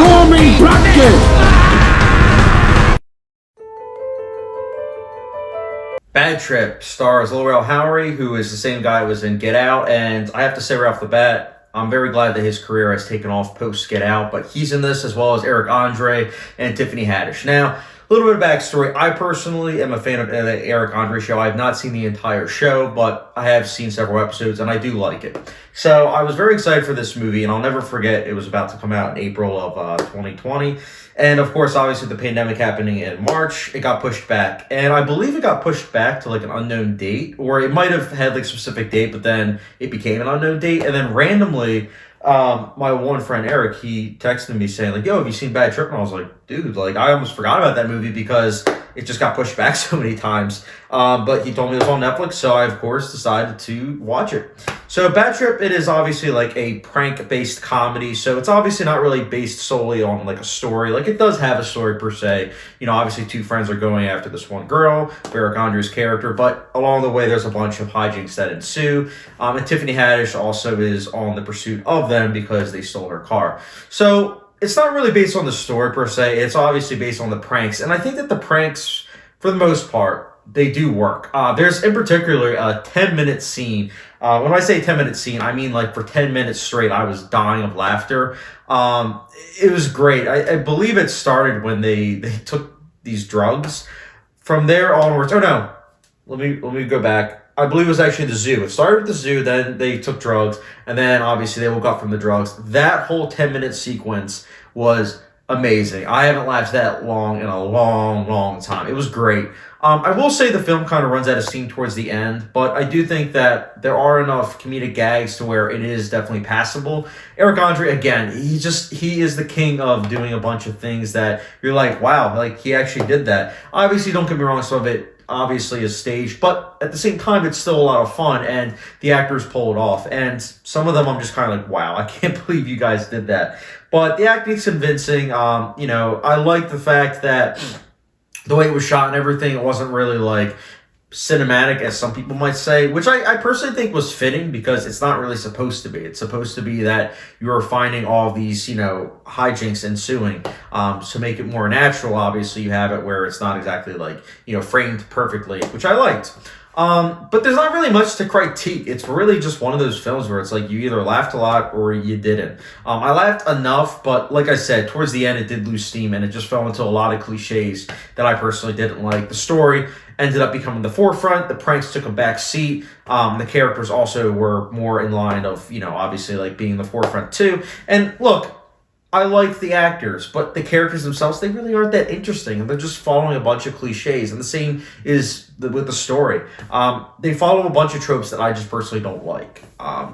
transforming bracket. Bad Trip stars Lil Rel Howery, who is the same guy who was in Get Out, and I have to say right off the bat, I'm very glad that his career has taken off post Get Out, but he's in this as well as Eric Andre and Tiffany Haddish. Now, a little bit of backstory. I personally am a fan of the Eric Andre show. I have not seen the entire show, but I have seen several episodes, and I do like it. So I was very excited for this movie, and I'll never forget it was about to come out in April of 2020. And of course, obviously, the pandemic happening in March, it got pushed back. And I believe it got pushed back to like an unknown date, or it might have had like a specific date, but then it became an unknown date. And then randomly, my one friend Eric, he texted me saying like, "Yo, have you seen Bad Trip?" And I was like, "Dude, like I almost forgot about that movie because it just got pushed back so many times." But he told me it was on Netflix, so I of course decided to watch it. So Bad Trip, it is obviously like a prank-based comedy, so it's obviously not really based solely on like a story. Like it does have a story per se. You know, obviously two friends are going after this one girl, Eric Andre's character, but along the way there's a bunch of hijinks that ensue. And Tiffany Haddish also is on the pursuit of them because they stole her car. So it's not really based on the story per se. It's obviously based on the pranks. And I think that the pranks, for the most part, they do work. There's in particular a 10-minute scene. When I say 10-minute scene, I mean like for 10 minutes straight, I was dying of laughter. It was great. I believe it started when they took these drugs. From there onwards, oh no, let me go back. I believe it was actually the zoo. It started with the zoo, then they took drugs, and then obviously they woke up from the drugs. That whole 10-minute sequence was amazing. I haven't laughed that long in a long time. It was great. I will say the film kind of runs out of steam towards the end, but I do think that there are enough comedic gags to where it is definitely passable. Eric Andre, again, he is the king of doing a bunch of things that you're like, wow, like he actually did that. Obviously, don't get me wrong, some of it obviously is staged, but at the same time, it's still a lot of fun, and the actors pull it off. And some of them, I'm just kind of like, wow, I can't believe you guys did that. But the acting's convincing. You know, I like the fact that the way it was shot and everything, it wasn't really like cinematic, as some people might say, which I personally think was fitting because it's not really supposed to be. It's supposed to be that you're finding all these, you know, hijinks ensuing. To make it more natural, obviously, you have it where it's not exactly like, you know, framed perfectly, which I liked. But there's not really much to critique. It's really just one of those films where it's like you either laughed a lot or you didn't. I laughed enough, but like I said, towards the end it did lose steam and it just fell into a lot of cliches that I personally didn't like. The story ended up becoming the forefront. The pranks took a back seat. The characters also were more in line of, you know, obviously like being the forefront too. And look, I like the actors, but the characters themselves, they really aren't that interesting. And they're just following a bunch of cliches. And the same is with the story. They follow a bunch of tropes that I just personally don't like.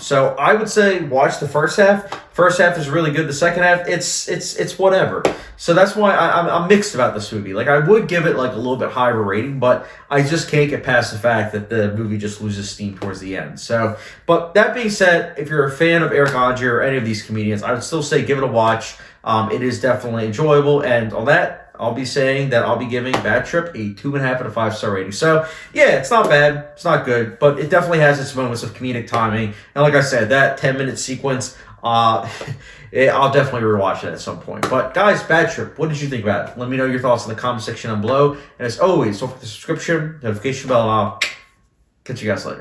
So I would say watch the first half. First half is really good. The second half, it's whatever. So that's why I'm mixed about this movie. Like I would give it like a little bit higher rating, but I just can't get past the fact that the movie just loses steam towards the end. So, but that being said, if you're a fan of Eric Andre or any of these comedians, I would still say give it a watch. It is definitely enjoyable, and on that, I'll be saying that I'll be giving Bad Trip a 2.5 out of 5-star rating. So, yeah, it's not bad. It's not good, but it definitely has its moments of comedic timing. And like I said, that 10-minute sequence, I'll definitely rewatch it at some point. But, guys, Bad Trip, what did you think about it? Let me know your thoughts in the comment section down below. And as always, don't forget the subscription, notification bell, and I'll catch you guys later.